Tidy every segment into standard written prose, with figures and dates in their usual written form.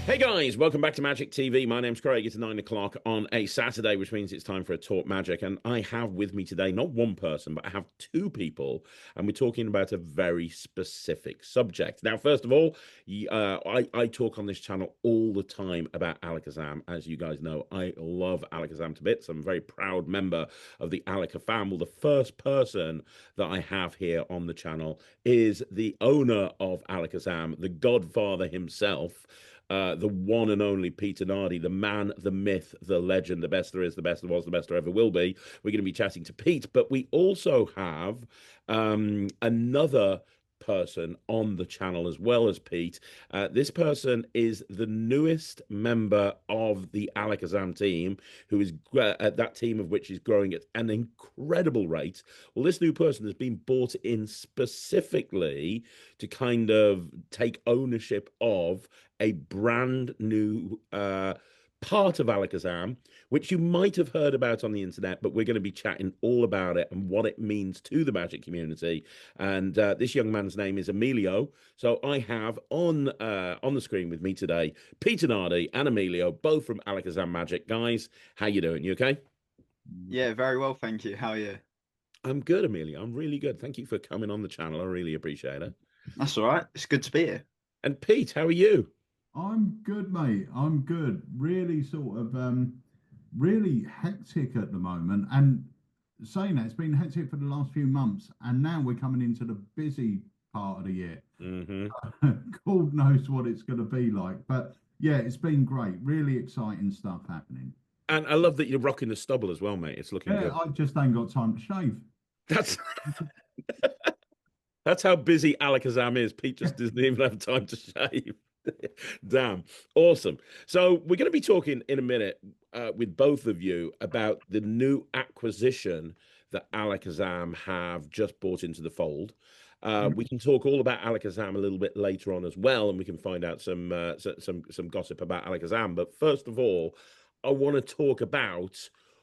Hey guys, welcome back to Magic TV. My name's Craig. It's 9 o'clock on a Saturday, which means it's time for a Talk Magic. And I have with me today not one person, but I have two people, and we're talking about a very specific subject. Now, first of all, I talk on this channel all the time about Alakazam. As you guys know, I love Alakazam to bits. I'm a very proud member of the Alaka family. The first person that I have here on the channel is the owner of Alakazam, the godfather himself, the one and only Peter Nardi, the man, the myth, the legend, the best there is, the best there was, the best there ever will be. We're going to be chatting to Pete, but we also have another person on the channel as well as Pete. This person is the newest member of the Alakazam team, who is that team of which is growing at an incredible rate. Well, this new person has been brought in specifically to kind of take ownership of a brand new part of Alakazam, which you might have heard about on the internet, but we're going to be chatting all about it and what it means to the Magic community. And this young man's name is Emilio. So I have on the screen with me today Peter Nardi and Emilio, both from Alakazam Magic. Guys, how you doing? You okay? Yeah, very well, thank you. How are you? I'm good, Emilio. I'm really good. Thank you for coming on the channel. I really appreciate it. That's all right. It's good to be here. And Pete, how are you? I'm good, mate. I'm good. Really really hectic at the moment. And saying that, it's been hectic for the last few months, and now we're coming into the busy part of the year. Hmm. God knows what it's going to be like. But yeah, it's been great. Really exciting stuff happening. And I love that you're rocking the stubble as well, mate. It's looking Yeah, good. I just ain't got time to shave. That's that's how busy Alakazam is. Pete just doesn't even have time to shave. Damn. Awesome. So we're going to be talking in a minute with both of you about the new acquisition that Alakazam have just brought into the fold. We can talk all about Alakazam a little bit later on as well, and we can find out some gossip about Alakazam. But first of all, I want to talk about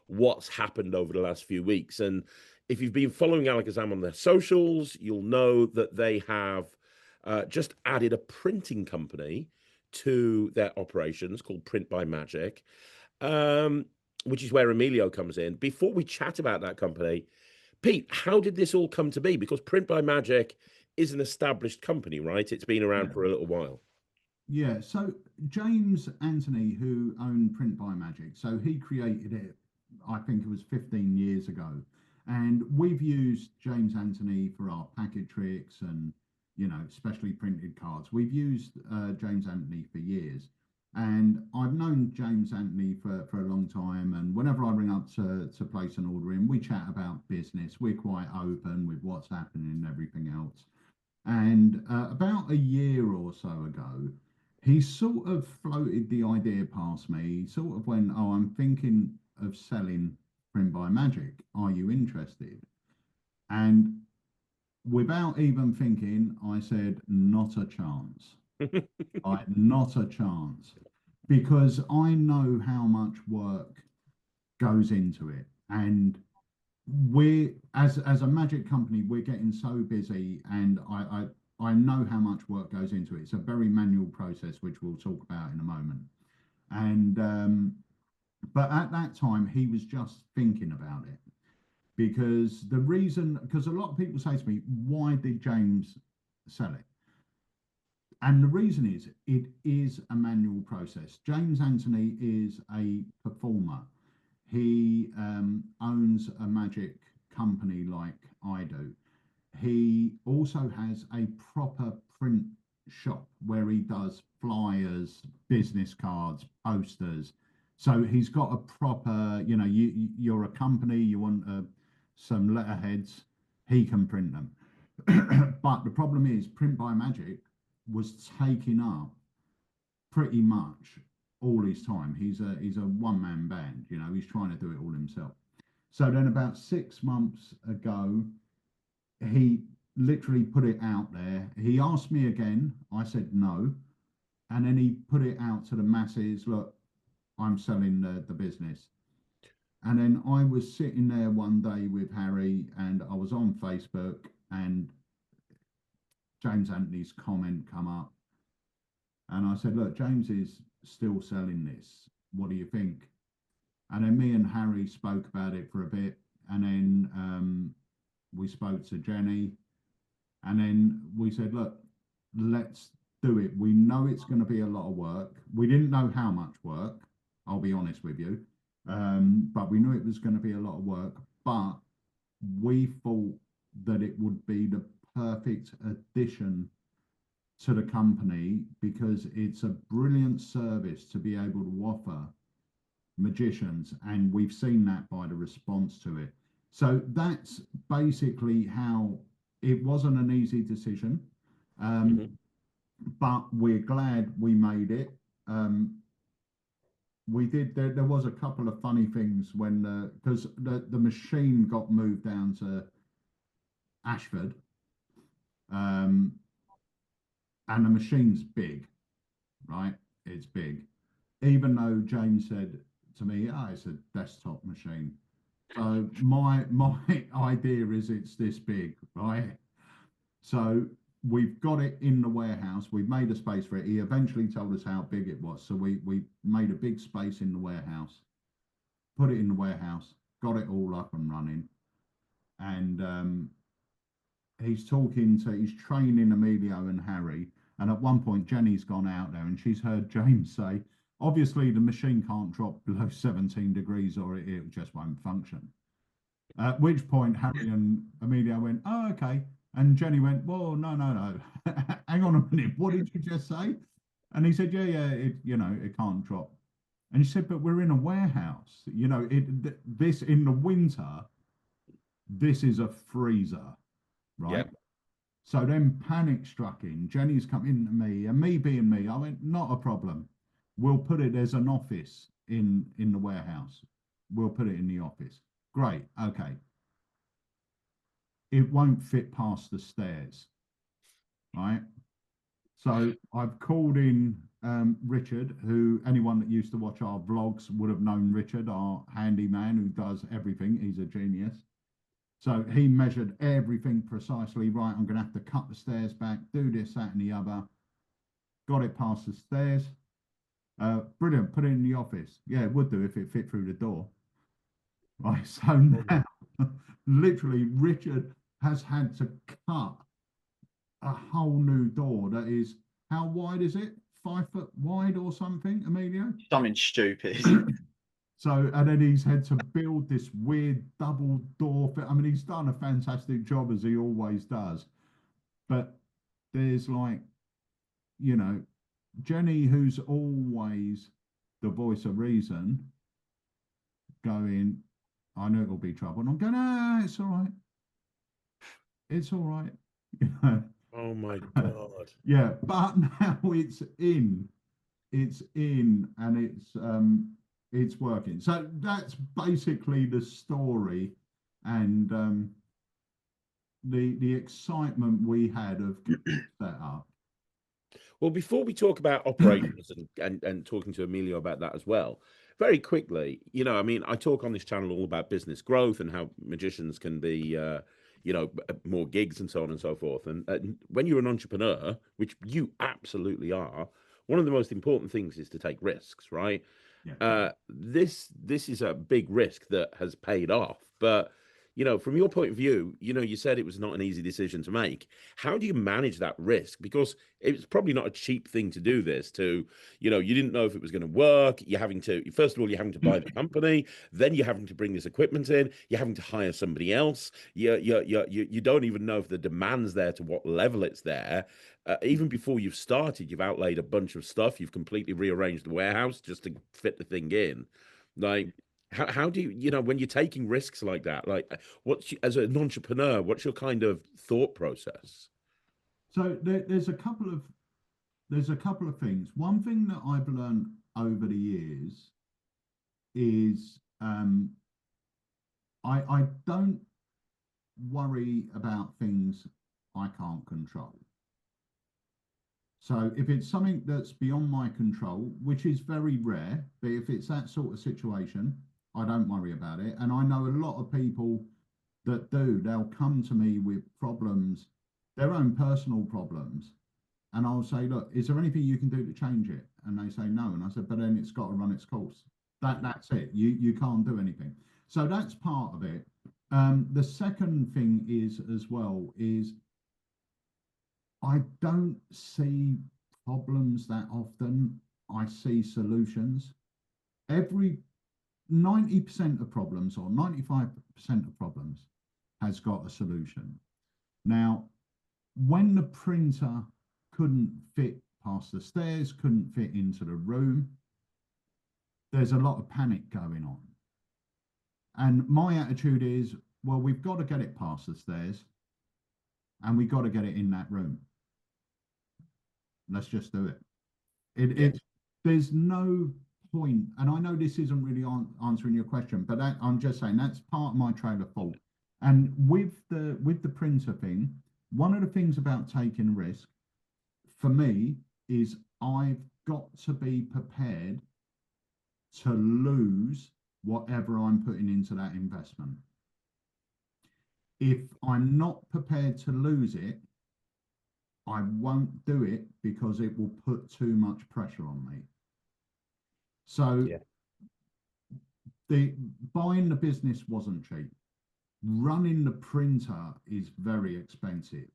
what's happened over the last few weeks. And if you've been following Alakazam on their socials, you'll know that they have just added a printing company to their operations called PrintByMagic, um, which is where Emilio comes in. Before we chat about that company, Pete, how did this all come to be? Because PrintByMagic is an established company, right? It's been around Yeah. for a little while. Yeah, so James Anthony, who owned Print by Magic, so he created it, I think it was 15 years ago. And we've used James Anthony for our packet tricks and, especially printed cards. We've used James Anthony for years. And I've known James Anthony for a long time. And whenever I ring up to place an order in, we chat about business. We're quite open with what's happening and everything else. And about a year or so ago, he sort of floated the idea past me. He sort of went, "Oh, I'm thinking of selling Print by Magic. Are you interested?" And without even thinking, I said, "Not a chance. Not a chance." Because I know how much work goes into it. And we're as a magic company, we're getting so busy, and I know how much work goes into it. It's a very manual process, which we'll talk about in a moment. And but at that time, he was just thinking about it because a lot of people say to me, "Why did James sell it?" And the reason is it is a manual process. James Anthony is a performer. He owns a magic company like I do. He also has a proper print shop where he does flyers, business cards, posters. So he's got a proper, you're a company, you want some letterheads, he can print them. But the problem is, Print by Magic was taking up pretty much all his time. He's a one man band. He's trying to do it all himself. So then about 6 months ago, he literally put it out there. He asked me again. I said no, and then he put it out to the masses. Look, I'm selling the business. And then I was sitting there one day with Harry, and I was on Facebook, and James Anthony's comment come up. And I said, look, James is still selling this. What do you think? And then me and Harry spoke about it for a bit, and then we spoke to Jenny, and then we said, look, let's do it. We know it's going to be a lot of work. We didn't know how much work, I'll be honest with you, but we knew it was going to be a lot of work, but we thought that it would be the perfect addition to the company, because it's a brilliant service to be able to offer magicians, and we've seen that by the response to it. So that's basically how it wasn't an easy decision, but we're glad we made it. We did. There was a couple of funny things when because the machine got moved down to Ashford, and the machine's big, right? It's big, even though James said to me, "Oh, it's a desktop machine." So my idea is it's this big, right? So we've got it in the warehouse. We've made a space for it. He eventually told us how big it was. So we made a big space in the warehouse, put it in the warehouse, got it all up and running. And he's training Emilio and Harry. And at one point, Jenny's gone out there and she's heard James say, obviously the machine can't drop below 17 degrees or it just won't function. At which point, Harry and Emilio went, oh, okay. And Jenny went, well, no. Hang on a minute. What did you just say? And he said, yeah, it can't drop. And he said, but we're in a warehouse. This in the winter, this is a freezer, right? Yep. So then panic struck in. Jenny's come in to me, and me being me, I went, not a problem. We'll put it as an office in the warehouse. We'll put it in the office. Great. Okay. It won't fit past the stairs, right? So I've called in Richard, who anyone that used to watch our vlogs would have known Richard, our handyman who does everything. He's a genius. So he measured everything precisely right. I'm going to have to cut the stairs back, do this, that, and the other. Got it past the stairs. Brilliant. Put it in the office. Yeah, it would do if it fit through the door. Right. So now, literally, Richard has had to cut a whole new door that is, how wide is it? 5 foot wide or something, Emilio? Something stupid. So, and then he's had to build this weird double door. I mean, he's done a fantastic job, as he always does. But there's Jenny, who's always the voice of reason, going, I know it'll be trouble. And I'm going, it's all right. It's all right. Oh my God. Yeah, but now it's in, and it's working. So that's basically the story, and the excitement we had of that up. Well, before we talk about operations and talking to Emilio about that as well, very quickly, I mean, I talk on this channel all about business growth and how magicians can be, more gigs and so on and so forth. And when you're an entrepreneur, which you absolutely are, one of the most important things is to take risks, right? Yeah. This is a big risk that has paid off, but from your point of view, you said it was not an easy decision to make. How do you manage that risk? Because it's probably not a cheap thing to do this you didn't know if it was going to work. First of all, you're having to buy the company. Then you're having to bring this equipment in. You're having to hire somebody else. You don't even know if the demand's there to what level it's there. Even before you've started, you've outlaid a bunch of stuff. You've completely rearranged the warehouse just to fit the thing in. How do you, when you're taking risks like that, as an entrepreneur, what's your kind of thought process? So there's a couple of things. One thing that I've learned over the years is I don't worry about things I can't control. So if it's something that's beyond my control, which is very rare, but if it's that sort of situation, I don't worry about it. And I know a lot of people that do. They'll come to me with problems, their own personal problems, And I'll say, look, is there anything you can do to change it? And they say no. And I said, but then it's got to run its course. That's it. You can't do anything. So that's part of it. The second thing is as well is I don't see problems that often. I see solutions. Every 90% of problems or 95% of problems has got a solution. Now, when the printer couldn't fit past the stairs, couldn't fit into the room, there's a lot of panic going on. And my attitude is, well, we've got to get it past the stairs and we've got to get it in that room. Let's just do it. There's no point, and I know this isn't really answering your question, but I'm just saying that's part of my trail of thought. And with the printer thing, one of the things about taking risk for me is I've got to be prepared to lose whatever I'm putting into that investment. If I'm not prepared to lose it, I won't do it because it will put too much pressure on me. So buying the business wasn't cheap. Running the printer is very expensive.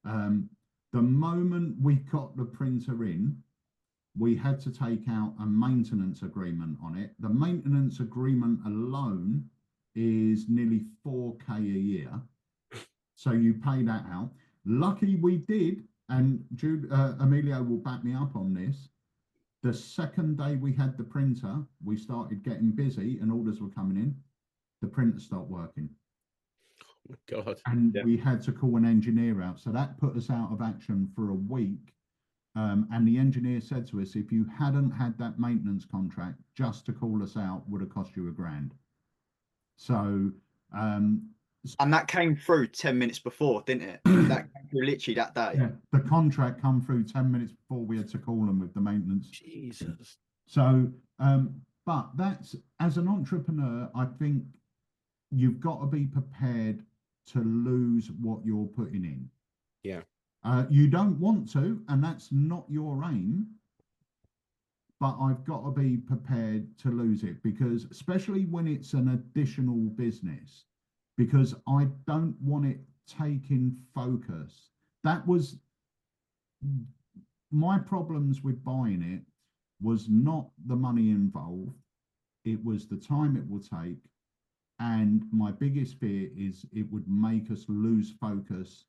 The moment we got the printer in, we had to take out a maintenance agreement on it. The maintenance agreement alone is nearly 4K a year. So you pay that out. Lucky we did, and Emilio will back me up on this. The second day we had the printer, we started getting busy and orders were coming in. The printer stopped working. Oh my God. And we had to call an engineer out. So that put us out of action for a week. And the engineer said to us, if you hadn't had that maintenance contract, just to call us out would have cost you $1,000. So, and that came through 10 minutes before, didn't it? That came through literally that day. Yeah, the contract come through 10 minutes before we had to call them with the maintenance. Jesus. So, but that's, as an entrepreneur, I think you've got to be prepared to lose what you're putting in. Yeah. You don't want to, and that's not your aim, but I've got to be prepared to lose it, because especially when it's an additional business, because I don't want it taking focus. That was my problems with buying it, was not the money involved. It was the time it will take. And my biggest fear is it would make us lose focus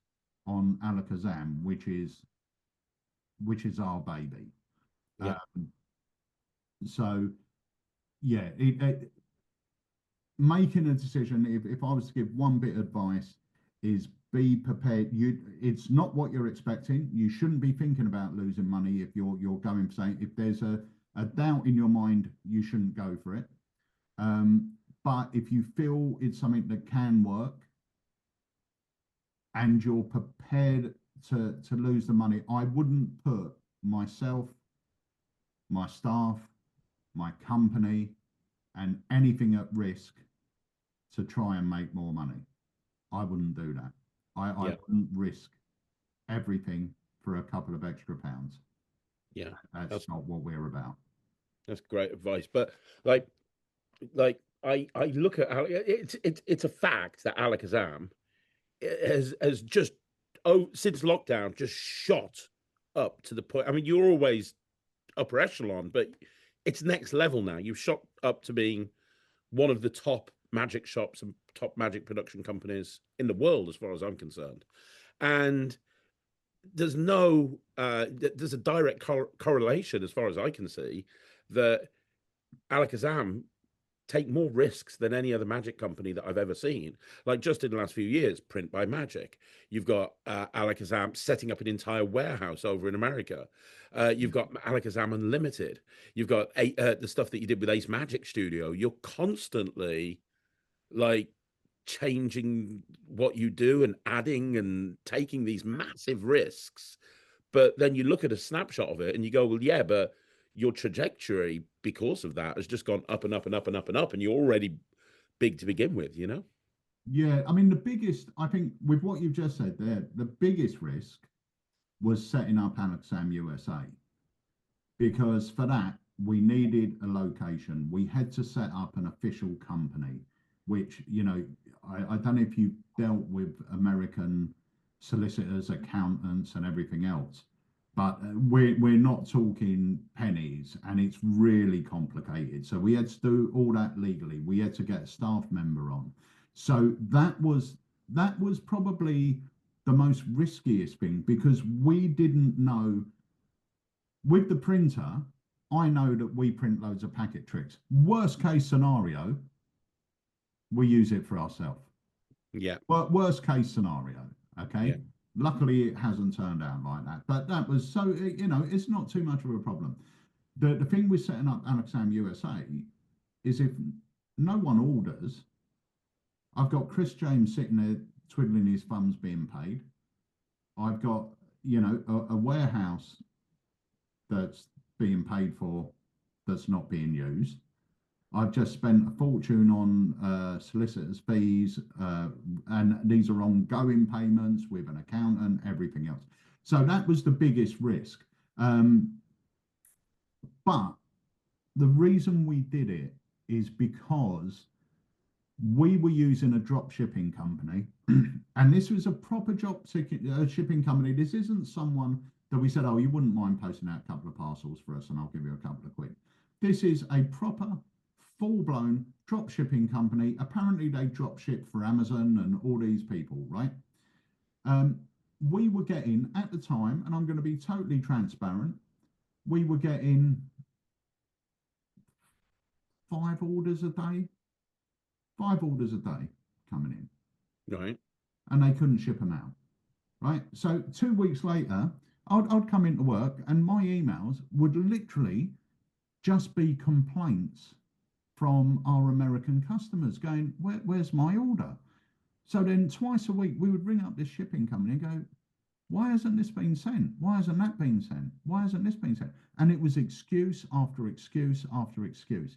on Alakazam, which is our baby. Yeah. So yeah, making a decision, if I was to give one bit of advice, is be prepared. It's not what you're expecting. You shouldn't be thinking about losing money if you're going for saying, if there's a doubt in your mind, you shouldn't go for it. But if you feel it's something that can work and you're prepared to lose the money, I wouldn't put myself, my staff, my company, and anything at risk to try and make more money. I wouldn't do that. I wouldn't risk everything for a couple of extra pounds. Yeah. That's not what we're about. That's great advice. But like I look at it's a fact that Alakazam has just since lockdown just shot up to the point. I mean, you're always upper echelon, but it's next level now. You've shot up to being one of the top magic shops and top magic production companies in the world, as far as I'm concerned. And there's no there's a direct correlation, as far as I can see, that Alakazam take more risks than any other magic company that I've ever seen. Like just in the last few years, PrintByMagic. You've got Alakazam setting up an entire warehouse over in America. You've got Alakazam Unlimited. You've got the stuff that you did with Ace Magic Studio. You're constantly like changing what you do and adding and taking these massive risks. But then you look at a snapshot of it and you go, well, yeah, but your trajectory because of that has just gone up and up and up and up and up, and you're already big to begin with, you know? Yeah, I mean, the biggest, I think, with what you've just said there, the biggest risk was setting up Alexam USA, because for that we needed a location. We had to set up an official company, which, you know, I don't know if you've dealt with American solicitors, accountants, and everything else, but we're not talking pennies, and it's really complicated. So we had to do all that legally. We had to get a staff member on. So that was probably the most riskiest thing, because we didn't know. With the printer, I know that we print loads of packet tricks. Worst case scenario, we use it for ourselves. Yeah. But worst case scenario, okay? Yeah. Luckily, it hasn't turned out like that. But that was, so, you know, it's not too much of a problem. The thing with setting up Alexam USA is, if no one orders, I've got Chris James sitting there twiddling his thumbs being paid. I've got, you know, a warehouse that's being paid for that's not being used. I've just spent a fortune on solicitors' fees, and these are ongoing payments with an accountant, everything else. So that was the biggest risk. But the reason we did it is because we were using a drop shipping company, and this was a proper drop shipping company. This isn't someone that we said, oh, you wouldn't mind posting out a couple of parcels for us and I'll give you a couple of quid. This is a proper full-blown drop shipping company. Apparently they drop ship for Amazon and all these people, right? We were getting, at the time, and I'm going to be totally transparent, we were getting 5 orders a day coming in. Right. And they couldn't ship them out, right? So 2 weeks later, I'd come into work and my emails would literally just be complaints from our American customers going, where's my order? So then twice a week, we would ring up this shipping company and go, why hasn't this been sent? Why hasn't that been sent? Why hasn't this been sent? And it was excuse after excuse after excuse.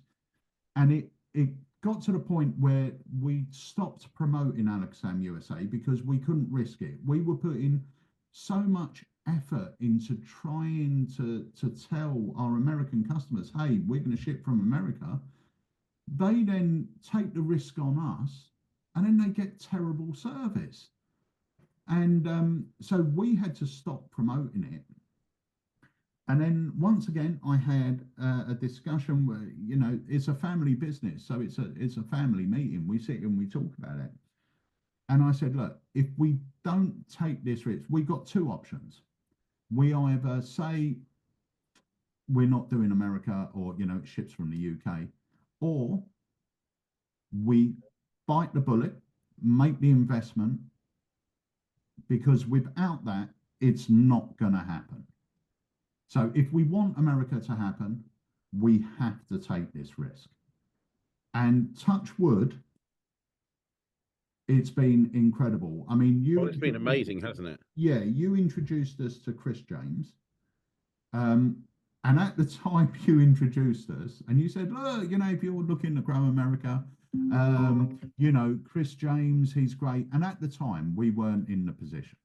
And it got to the point where we stopped promoting Alexam USA because we couldn't risk it. We were putting so much effort into trying to tell our American customers, hey, we're going to ship from America. They then take the risk on us, and then they get terrible service. And so we had to stop promoting it. And then once again, I had a discussion where, you know, it's a family business, so it's a family meeting. We sit and we talk about it. And I said, look, if we don't take this risk, we've got 2 options. We either say we're not doing America, or, you know, it ships from the UK, or we bite the bullet, make the investment, because without that, it's not going to happen. So if we want America to happen, we have to take this risk. And touch wood, it's been incredible. I mean, it's been amazing, hasn't it? Yeah, you introduced us to Chris James. And at the time you introduced us, and you said, look, you know, if you're looking to grow America, you know, Chris James, he's great. And at the time, we weren't in the position.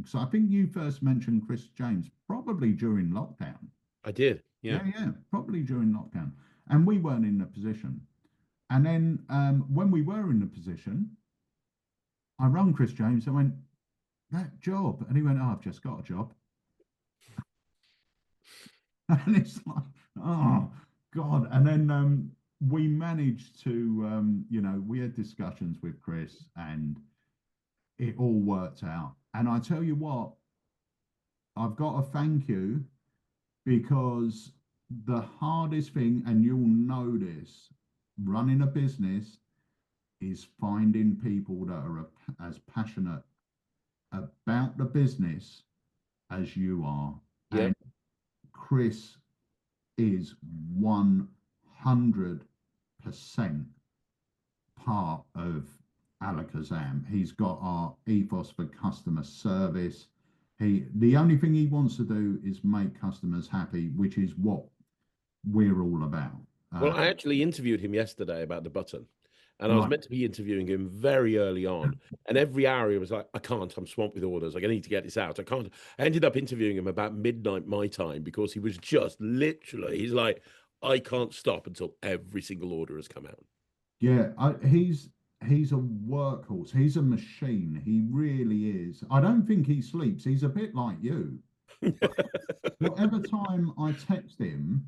So I think you first mentioned Chris James probably during lockdown. I did. Yeah, probably during lockdown. And we weren't in the position. And then when we were in the position, I rang Chris James. I went, that job. And he went, oh, I've just got a job. And it's like, oh, God. And then we managed to, you know, we had discussions with Chris and it all worked out. And I tell you what, I've got to thank you, because the hardest thing, and you'll know this, running a business, is finding people that are as passionate about the business as you are. Yeah. And Chris is 100% part of Alakazam. He's got our ethos for customer service. The only thing he wants to do is make customers happy, which is what we're all about. Well, I actually interviewed him yesterday about the button, and I was Right. meant to be interviewing him very early on. And every hour he was like, I can't, I'm swamped with orders. Like, I need to get this out. I can't. I ended up interviewing him about midnight my time because he was just literally, he's like, I can't stop until every single order has come out. Yeah, he's a workhorse. He's a machine. He really is. I don't think he sleeps. He's a bit like you. Whatever time I text him,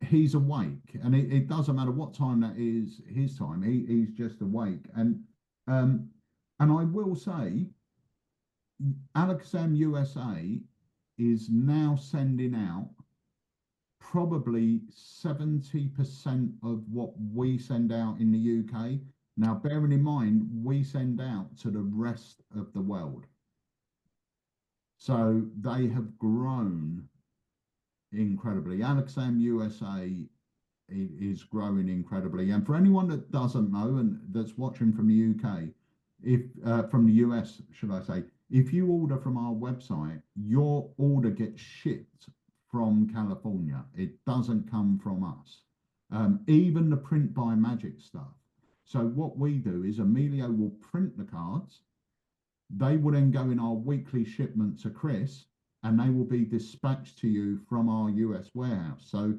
he's awake, and it doesn't matter what time that is his time. He's just awake, um, and I will say, Alakazam USA is now sending out probably 70% of what we send out in the UK. Now, bearing in mind, we send out to the rest of the world. So they have grown incredibly. Alakazam USA is growing incredibly. And for anyone that doesn't know and that's watching from the UK, if from the US, should I say, if you order from our website, your order gets shipped from California. It doesn't come from us. Even the PrintByMagic stuff. So what we do is Emilio will print the cards. They will then go in our weekly shipment to Chris, and they will be dispatched to you from our US warehouse. So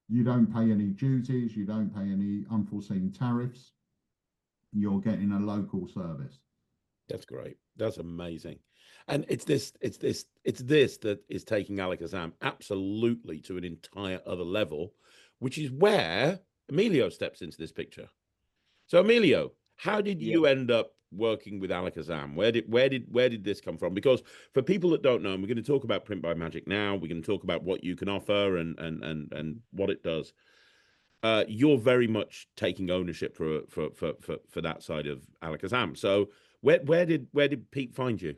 you don't pay any duties, you don't pay any unforeseen tariffs. You're getting a local service. That's great. That's amazing. And it's this that is taking Alakazam absolutely to an entire other level, which is where Emilio steps into this picture. So Emilio, how did Yeah. you end up working with Alakazam? Where did this come from? Because for people that don't know, and we're going to talk about PrintByMagic now, we're going to talk about what you can offer and what it does. You're very much taking ownership for that side of Alakazam. So where did Pete find you?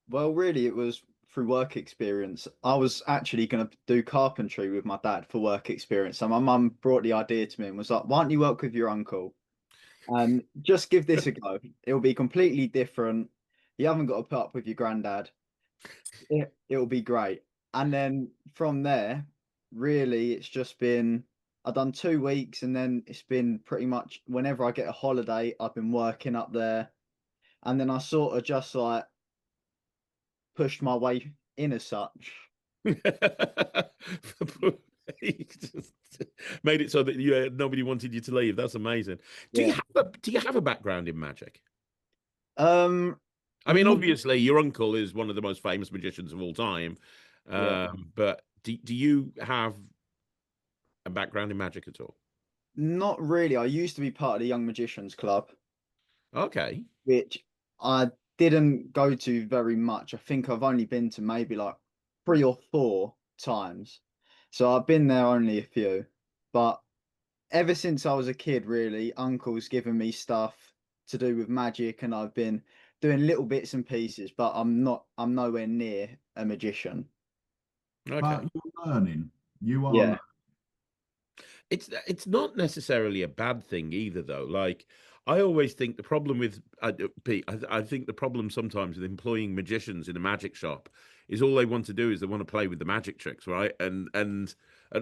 Well, really, it was through work experience. I was actually going to do carpentry with my dad for work experience. So my mum brought the idea to me and was like, why don't you work with your uncle? And just give this a go. It'll be completely different. You haven't got to put up with your granddad. It'll be great. And then from there, really, it's just been, I've done 2 weeks and then it's been pretty much whenever I get a holiday, I've been working up there. And then I sort of just like pushed my way in as such. He just made it so that nobody wanted you to leave. That's amazing. Yeah. Do you have a background in magic? Um, I mean, not, obviously, your uncle is one of the most famous magicians of all time. yeah, But do you have a background in magic at all? not really. I used to be part of the Young Magicians Club, Okay. which I didn't go to very much. I think I've only been to maybe like 3 or 4 times. So I've been there only a few. But ever since I was a kid, really, Uncle's given me stuff to do with magic, and I've been doing little bits and pieces, but I'm nowhere near a magician. Okay. But you're learning. You are Yeah. It's not necessarily a bad thing either, though. Like, I always think the problem with Pete, I think the problem sometimes with employing magicians in a magic shop is all they want to do is they want to play with the magic tricks, right? And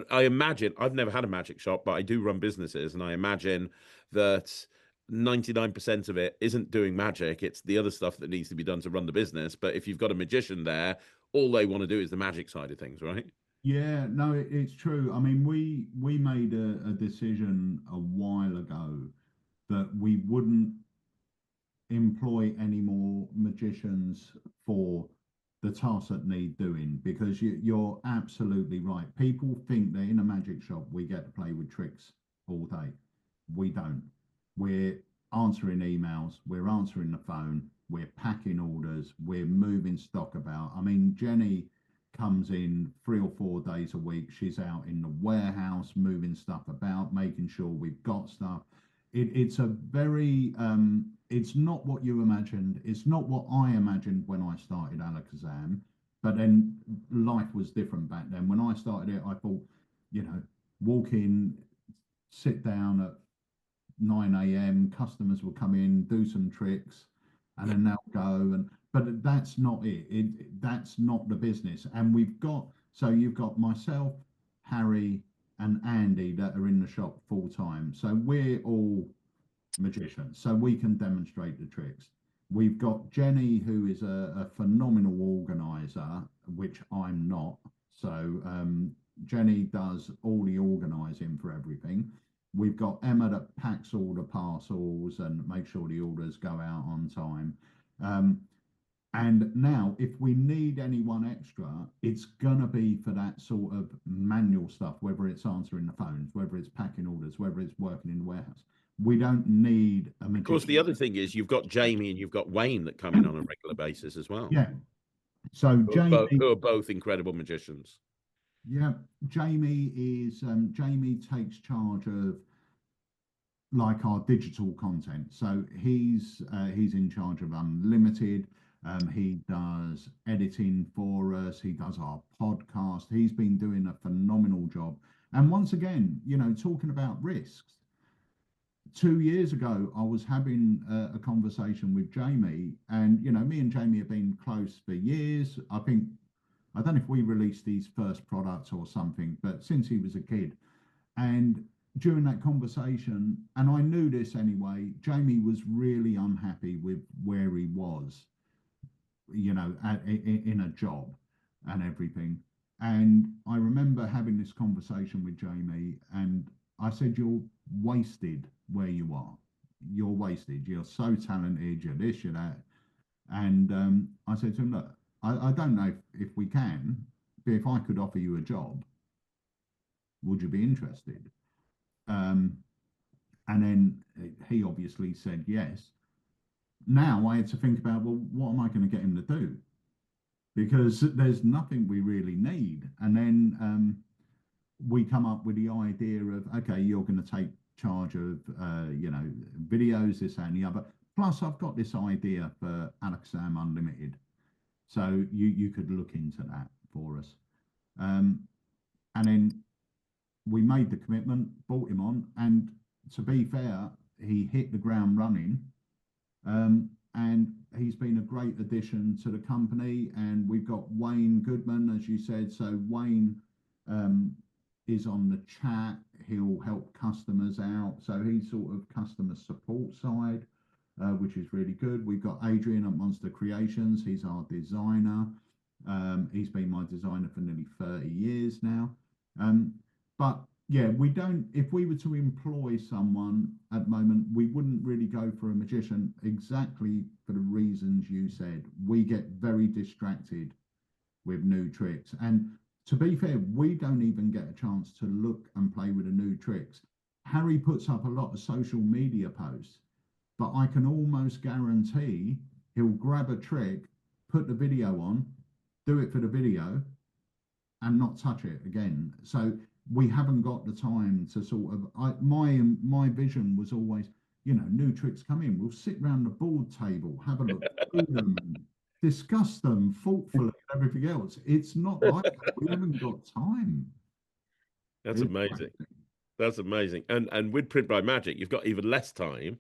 I imagine I've never had a magic shop, but I do run businesses, and I imagine that 99% of it isn't doing magic. It's the other stuff that needs to be done to run the business. But if you've got a magician there, all they want to do is the magic side of things, right? Yeah, no, it's true. I mean, we made a decision a while ago that we wouldn't employ any more magicians for the tasks that need doing, because you're absolutely right. People think that in a magic shop we get to play with tricks all day. We don't. We're answering emails, we're answering the phone, we're packing orders, we're moving stock about. I mean, Jenny comes in 3 or 4 days a week. She's out in the warehouse moving stuff about, making sure we've got stuff. It's a very it's not what you imagined. It's not what I imagined when I started Alakazam. But then life was different back then. When I started it, I thought, walk in, sit down at 9 a.m. Customers will come in, do some tricks, and then they'll go. But that's not it. That's not the business. And you've got myself, Harry, and Andy that are in the shop full time. So we're all magicians, so we can demonstrate the tricks. We've got Jenny, who is a phenomenal organizer, which I'm not. So Jenny does all the organizing for everything. We've got Emma that packs all the parcels and makes sure the orders go out on time. And now, if we need anyone extra, it's going to be for that sort of manual stuff, whether it's answering the phones, whether it's packing orders, whether it's working in the warehouse. We don't need a magician. Of course, the other thing is you've got Jamie and you've got Wayne that come in on a regular basis as well. Yeah. So Jamie, who are both incredible magicians. Yeah, Jamie takes charge of like our digital content. So he's in charge of Unlimited. He does editing for us. He does our podcast. He's been doing a phenomenal job. And once again, you know, talking about risks. 2 years ago, I was having a conversation with Jamie, and you know, me and Jamie have been close for years. I don't know if we released his first product or something, but since he was a kid. And during that conversation, and I knew this anyway, Jamie was really unhappy with where he was, you know, in a job and everything. And I remember having this conversation with Jamie, and I said, "You're wasted where you are. You're wasted. You're so talented. You're this, you're that." And I said to him, "Look, I don't know if we can, but if I could offer you a job, would you be interested?" And then he obviously said yes. Now I had to think about, well, what am I going to get him to do? Because there's nothing we really need. And then we come up with the idea of, okay, you're going to take charge of, you know, videos, this and the other. Plus, I've got this idea for Alakazam Unlimited. So you could look into that for us. And then we made the commitment, brought him on, and to be fair, he hit the ground running. And he's been a great addition to the company. And we've got Wayne Goodman, as you said. So Wayne is on the chat. He'll help customers out. So he's sort of customer support side, which is really good. We've got Adrian at Monster Creations. He's our designer. He's been my designer for nearly 30 years now. But yeah, we don't, if we were to employ someone at the moment, we wouldn't really go for a magician exactly for the reasons you said. We get very distracted with new tricks. And to be fair, we don't even get a chance to look and play with the new tricks. Harry puts up a lot of social media posts, but I can almost guarantee he'll grab a trick, put the video on, do it for the video, and not touch it again. So we haven't got the time to sort of, my vision was always, you know, new tricks come in, we'll sit around the board table, have a look through them, and discuss them thoughtfully and everything else. It's not like that. We haven't got time. That's amazing. That's amazing. And with PrintByMagic, you've got even less time,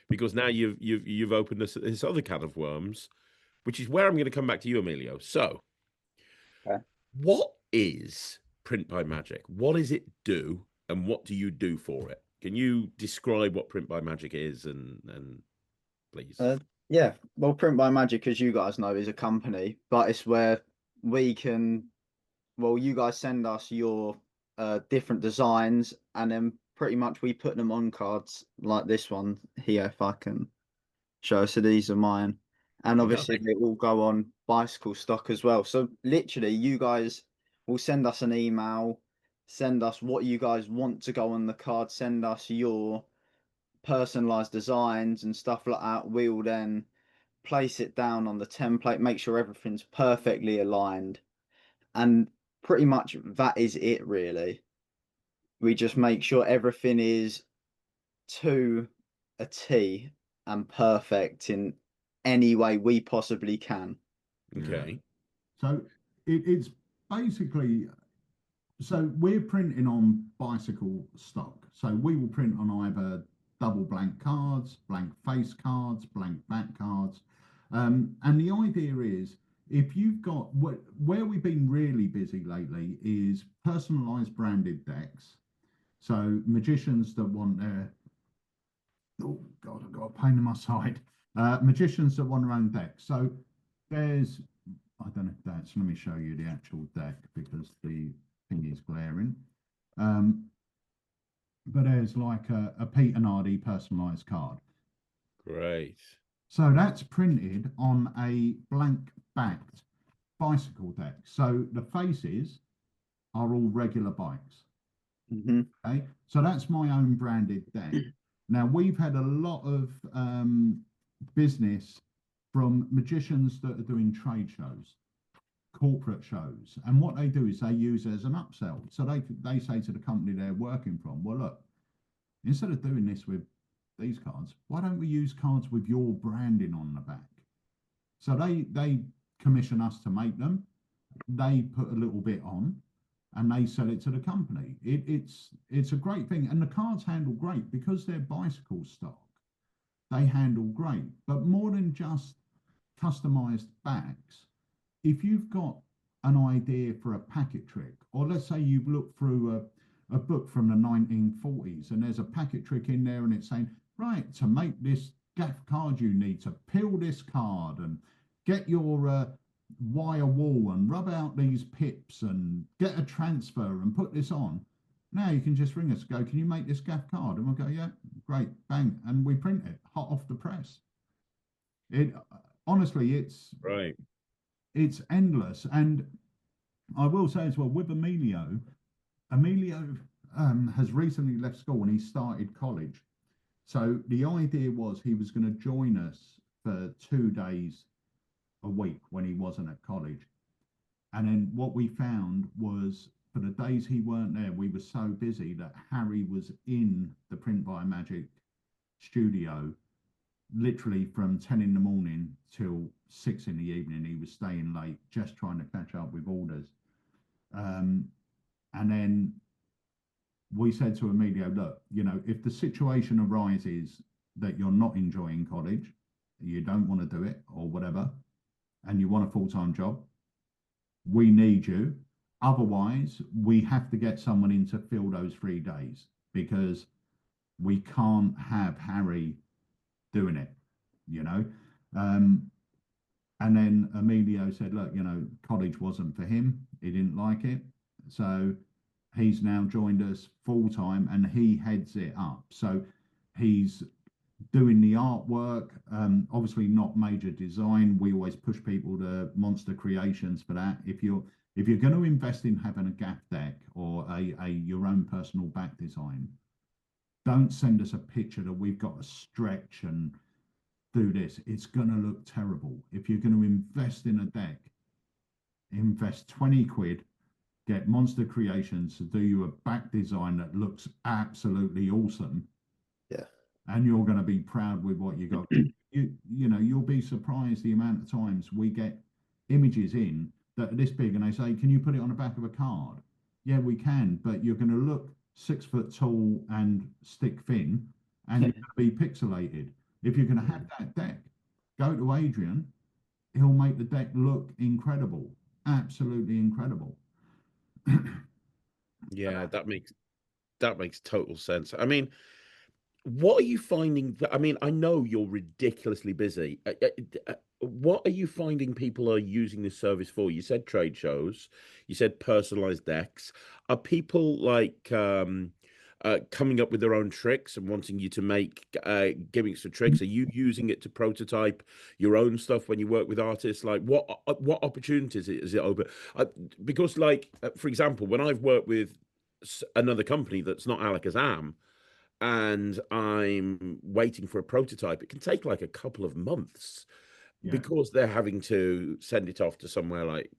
because now you've opened this other can of worms, which is where I'm going to come back to you, Emilio. So, what is PrintByMagic? What does it do, and what do you do for it? Can you describe what PrintByMagic is, and please? Yeah, well, PrintByMagic, as you guys know, is a company, but it's where we can, well, you guys send us your different designs, and then pretty much we put them on cards like this one here, if I can show. So these are mine, and obviously they all go on bicycle stock as well. So literally, you guys will send us an email, send us what you guys want to go on the card, send us your personalized designs and stuff like that. We will then place it down on the template, make sure everything's perfectly aligned, and pretty much that is it, really. We just make sure everything is to a T and perfect in any way we possibly can. Okay. So it's basically, so we're printing on bicycle stock. So we will print on either double blank cards, blank face cards, blank back cards. And the idea is if you've got where we've been really busy lately is personalized branded decks. So magicians that want their, oh God, I've got a pain in my side. Magicians that want their own deck. So there's, I don't know if that's, let me show you the actual deck because the thing is glaring. But there's like a Peter Nardi personalized card. Great. So that's printed on a blank backed bicycle deck. So the faces are all regular bikes. Okay, so that's my own branded deck. Now we've had a lot of business from magicians that are doing trade shows, corporate shows, and what they do is they use it as an upsell. So they say to the company they're working from, well, look, instead of doing this with these cards, why don't we use cards with your branding on the back? So they commission us to make them. They put a little bit on and they sell it to the company. It's a great thing. And the cards handle great because they're bicycle stock. They handle great. But more than just customized backs, if you've got an idea for a packet trick, or let's say you've looked through a book from the 1940s and there's a packet trick in there and it's saying, right, to make this gaff card you need to peel this card and get your wire wall and rub out these pips and get a transfer and put this on. Now you can just ring us, go, can you make this gaff card? And we'll go, yeah, great, bang, and we print it hot off the press. It honestly, right. It's endless. And I will say as well, with Emilio has recently left school and he started college. So the idea was he was going to join us for 2 days a week when he wasn't at college. And then what we found was for the days he weren't there, we were so busy that Harry was in the PrintByMagic studio literally from 10 in the morning till 6 in the evening. He was staying late just trying to catch up with orders. And then we said to Emilio, look, you know, if the situation arises that you're not enjoying college, you don't want to do it or whatever, and you want a full-time job, we need you. Otherwise, we have to get someone in to fill those 3 days because we can't have Harry doing it, you know. And then Emilio said, look, you know, college wasn't for him. He didn't like it. So he's now joined us full time and he heads it up. So he's doing the artwork, obviously not major design. We always push people to Monster Creations for that. If you're going to invest in having a gaff deck or a your own personal back design, don't send us a picture that we've got to stretch and do this. It's going to look terrible. If you're going to invest in a deck, invest 20 quid, get Monster Creations to do you a back design that looks absolutely awesome. Yeah. And you're going to be proud with what you got. You know, you'll be surprised the amount of times we get images in that are this big and they say, can you put it on the back of a card? Yeah, we can, but you're going to look 6 foot tall and stick thin and you're going to be pixelated. If you're going to have that deck, go to Adrian. He'll make the deck look incredible, absolutely incredible. Yeah, that makes total sense. I mean, what are you finding? I mean, I know you're ridiculously busy. What are you finding people are using this service for? You said trade shows, you said personalized decks. Are people like coming up with their own tricks and wanting you to make gimmicks or tricks? Are you using it to prototype your own stuff when you work with artists? Like, what opportunities is it open? Because, like, for example, when I've worked with another company that's not Alakazam, and I'm waiting for a prototype, it can take like a couple of months because they're having to send it off to somewhere like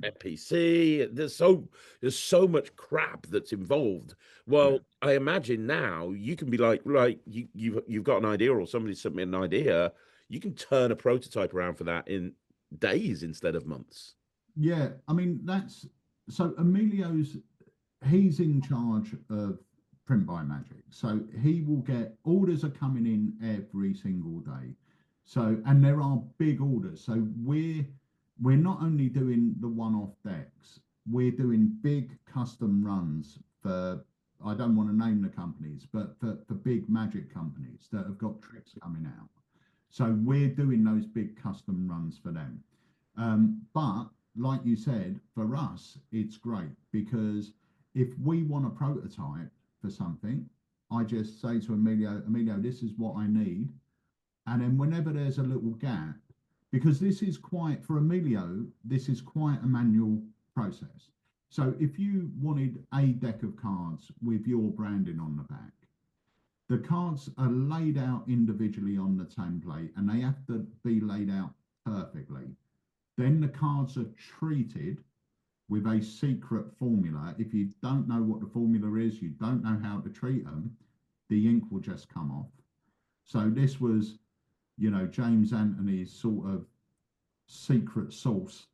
NPC. There's so much crap that's involved. Well, I imagine now you can be like, right, you've got an idea or somebody sent me an idea. You can turn a prototype around for that in days instead of months. Yeah, I mean, that's so he's in charge of PrintByMagic. So he will get orders are coming in every single day. So, and there are big orders. So we're we're not only doing the one-off decks, we're doing big custom runs for, I don't want to name the companies, but for big magic companies that have got tricks coming out. So we're doing those big custom runs for them. But like you said, for us, it's great because if we want a prototype for something, I just say to Emilio, this is what I need. And then whenever there's a little gap, because this is quite, for Emilio, this is quite a manual process. So if you wanted a deck of cards with your branding on the back, the cards are laid out individually on the template and they have to be laid out perfectly. Then the cards are treated with a secret formula. If you don't know what the formula is, you don't know how to treat them, the ink will just come off. So this was, you know, James Anthony's sort of secret sauce,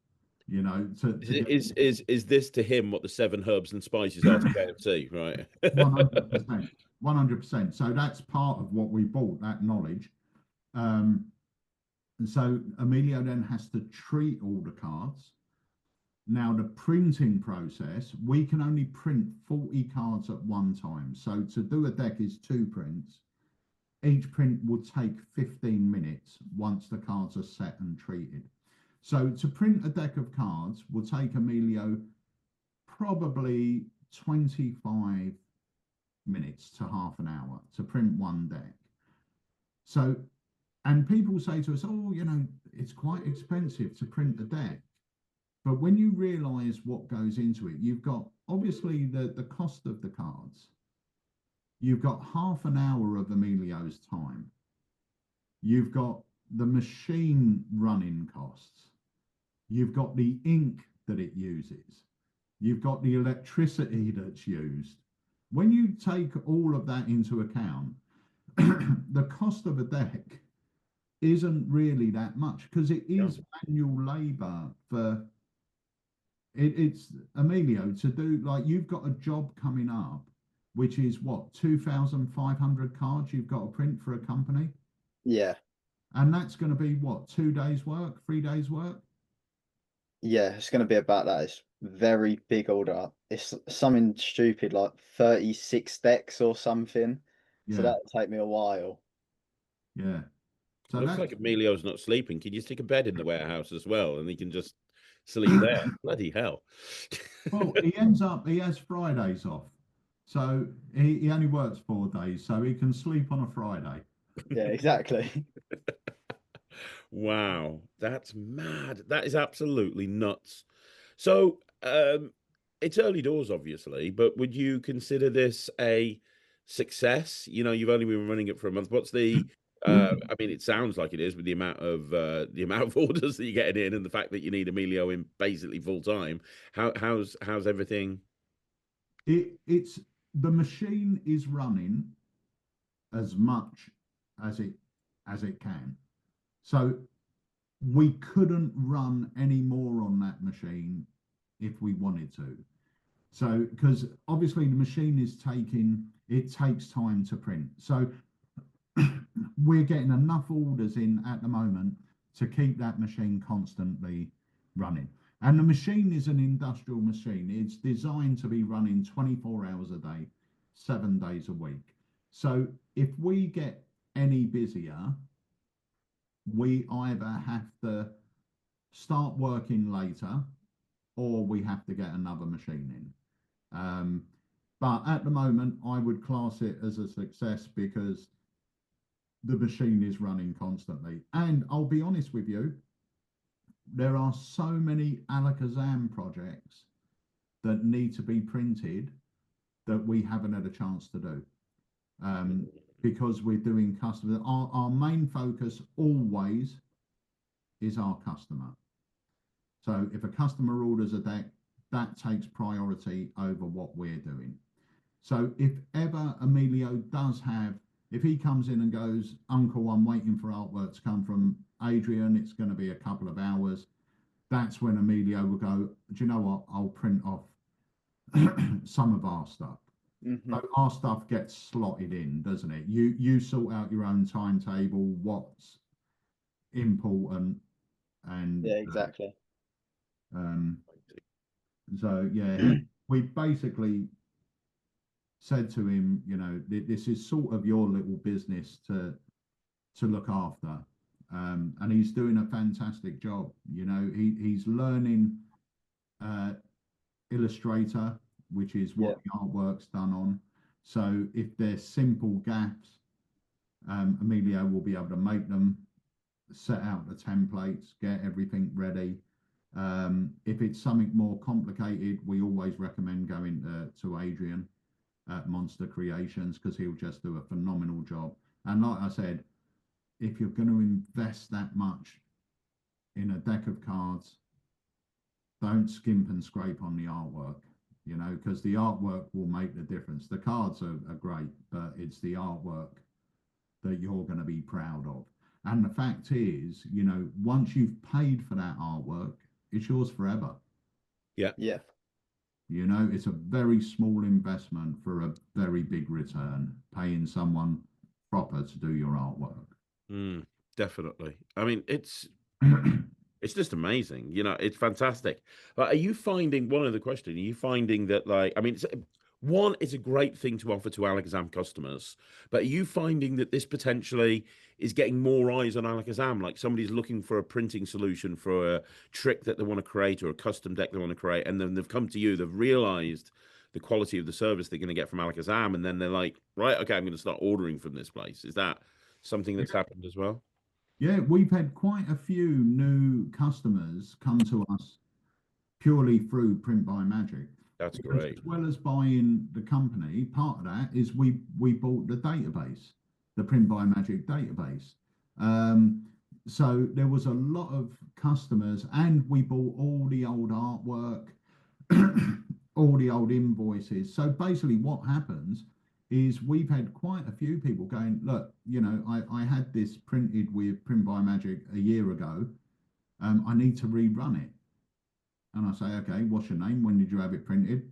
you know. Is this to him what the 7 herbs and spices are to KFC, right? 100%. 100%. So that's part of what we bought, that knowledge. And so Emilio then has to treat all the cards. Now, the printing process, we can only print 40 cards at one time. So to do a deck is 2 prints. Each print will take 15 minutes once the cards are set and treated. So to print a deck of cards will take Emilio probably 25 minutes to half an hour to print one deck. So, and people say to us, oh, you know, it's quite expensive to print a deck. But when you realize what goes into it, you've got obviously the cost of the cards. You've got half an hour of Emilio's time. You've got the machine running costs. You've got the ink that it uses. You've got the electricity that's used. When you take all of that into account, the cost of a deck isn't really that much because it is manual labor for it's Emilio to do. Like, you've got a job coming up, which is what, 2,500 cards you've got to print for a company. Yeah. And that's going to be what, 2 days work, 3 days work? Yeah, it's going to be about that. It's very big order. It's something stupid like 36 decks or something. Yeah. So that'll take me a while. Yeah. So Looks like Emilio's not sleeping. Can you stick a bed in the warehouse as well, and he can just sleep there? Bloody hell! Well, he has Fridays off, so he only works 4 days, so he can sleep on a Friday. Yeah, exactly. Wow, that's mad. That is absolutely nuts. So, it's early doors, obviously, but would you consider this a success? You know, you've only been running it for a month. What's the I mean, it sounds like it is with the amount of orders that you're getting in and the fact that you need Emilio in basically full time. How's everything? It's the machine is running as much as it can. So we couldn't run any more on that machine if we wanted to. So, because obviously the machine it takes time to print. So we're getting enough orders in at the moment to keep that machine constantly running. And the machine is an industrial machine. It's designed to be running 24 hours a day, 7 days a week. So if we get any busier, we either have to start working later or we have to get another machine in. But at the moment, I would class it as a success because the machine is running constantly. And I'll be honest with you, there are so many Alakazam projects that need to be printed that we haven't had a chance to do. Because we're doing customer. Our main focus always is our customer. So if a customer orders a deck, that takes priority over what we're doing. So if ever Emilio does have, if he comes in and goes, Uncle, I'm waiting for artwork to come from Adrian, it's going to be a couple of hours, that's when Emilio will go, do you know what, I'll print off some of our stuff. Mm-hmm. So our stuff gets slotted in, doesn't it? You sort out your own timetable, what's important, and yeah, exactly. Um, so yeah, we basically said to him, you know, this is sort of your little business to look after. And he's doing a fantastic job. You know, he's learning Illustrator, which is what the artwork's done on. So if there's simple gaps, Emilio will be able to make them, set out the templates, get everything ready. If it's something more complicated, we always recommend going to Adrian at Monster Creations, because he'll just do a phenomenal job. And like I said, if you're going to invest that much in a deck of cards, don't skimp and scrape on the artwork, you know, because the artwork will make the difference. The cards are great, but it's the artwork that you're going to be proud of. And the fact is, you know, once you've paid for that artwork, it's yours forever. Yeah. Yeah. You know, it's a very small investment for a very big return, paying someone proper to do your artwork. Definitely. I mean, it's just amazing. You know, it's fantastic. But are you finding, one other question, are you finding that, like, I mean, one, it's a great thing to offer to Alakazam customers, but are you finding that this potentially is getting more eyes on Alakazam? Like somebody's looking for a printing solution for a trick that they want to create or a custom deck they want to create, and then they've come to you, they've realized the quality of the service they're going to get from Alakazam, and then they're like, right, okay, I'm going to start ordering from this place. Is that something that's happened as well? Yeah, we've had quite a few new customers come to us purely through PrintByMagic. That's Because great. as well as buying the company, part of that is we bought the database, the PrintByMagic database. So there was a lot of customers, and we bought all the old artwork, all the old invoices. So basically what happens is we've had quite a few people going, look, you know, I had this printed with PrintByMagic a year ago. I need to rerun it. And I say, okay, what's your name? When did you have it printed?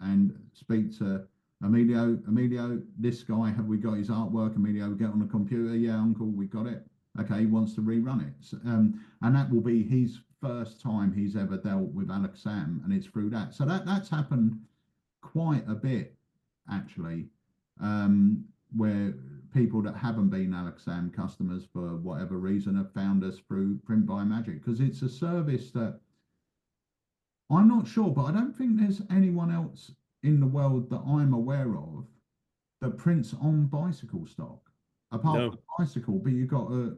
And speak to Emilio. Emilio, this guy, have we got his artwork? Emilio, get on the computer. Yeah, uncle, we got it. Okay, he wants to rerun it. So, and that will be his first time he's ever dealt with Alakazam, and it's through that. So that's happened quite a bit, actually, where people that haven't been Alakazam customers for whatever reason have found us through PrintByMagic, because it's a service that I'm not sure, but I don't think there's anyone else in the world that I'm aware of that prints on bicycle stock, apart from bicycle. But you got to,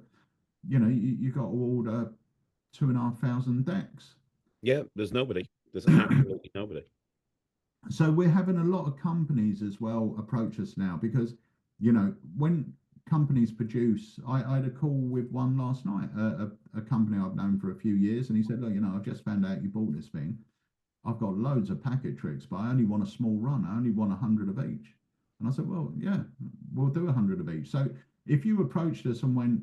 you know, you got to order 2,500 decks. Yeah, there's nobody. There's absolutely nobody. So we're having a lot of companies as well approach us now, because, you know, when companies produce, I had a call with one last night, a company I've known for a few years, and he said, look, you know, I've just found out you bought this thing. I've got loads of packet tricks, but I only want a small run. I only want 100 of each. And I said, well, yeah, we'll do 100 of each. So if you approached us and went,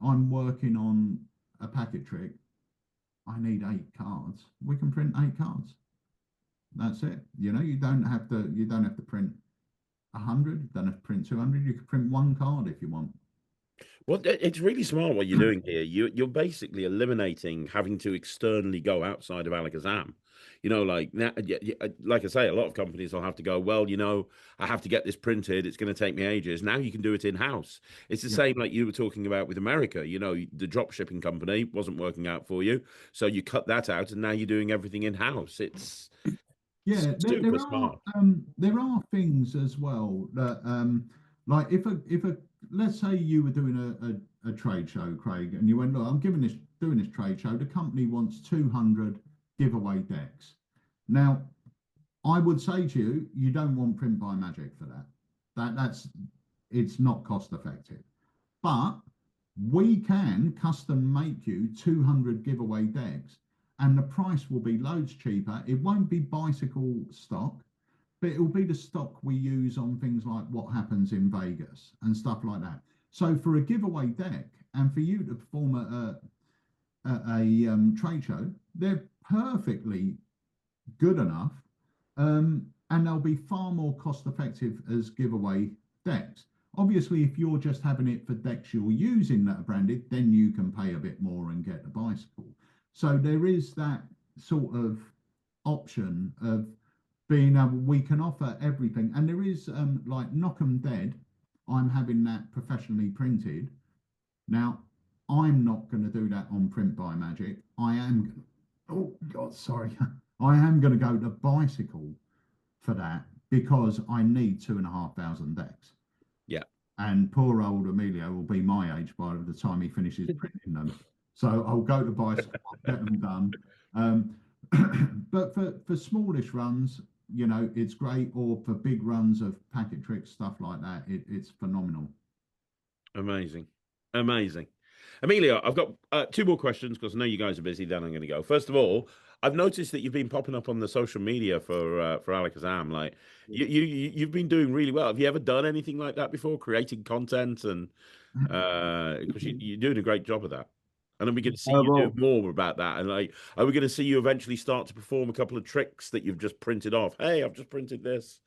I'm working on a packet trick, I need 8 cards, we can print 8 cards. That's it. You know, you don't have to print 100, you don't have to print 200. You can print 1 card if you want. Well, it's really smart what you're doing here. You're basically eliminating having to externally go outside of Alakazam. You know, like now, like I say, a lot of companies will have to go, well, you know, I have to get this printed. It's going to take me ages. Now you can do it in-house. It's the same like you were talking about with America. You know, the drop shipping company wasn't working out for you, so you cut that out, and now you're doing everything in-house. It's super smart. There are things as well that like if a let's say you were doing a trade show, Craig, and you went, look, I'm doing this trade show. The company wants 200 giveaway decks. Now, I would say to you, you don't want PrintByMagic for that. It's not cost effective. But we can custom make you 200 giveaway decks, and the price will be loads cheaper. It won't be bicycle stock, but it will be the stock we use on things like What Happens in Vegas and stuff like that. So for a giveaway deck, and for you to perform at a trade show, they're perfectly good enough, and they'll be far more cost effective as giveaway decks. Obviously, if you're just having it for decks you're using that are branded, then you can pay a bit more and get the bicycle. So there is that sort of option of being able, we can offer everything. And there is like Knock 'em Dead, I'm having that professionally printed. Now, I'm not going to do that on PrintByMagic. I am going to, oh God, sorry. I am going to go to Bicycle for that because I need 2,500 decks. Yeah. And poor old Emilio will be my age by the time he finishes printing them. So I'll go to Bicycle, I'll get them done. But for smallish runs, you know, it's great. Or for big runs of packet tricks, stuff like that, it's phenomenal. Amazing. Amazing. Emilio, I've got 2 more questions because I know you guys are busy. Then I'm going to go. First of all, I've noticed that you've been popping up on the social media for Alakazam. Like you've been doing really well. Have you ever done anything like that before, creating content? And because you're doing a great job of that. And then we can see you do Well, more about that. And like, are we going to see you eventually start to perform a couple of tricks that you've just printed off? Hey, I've just printed this.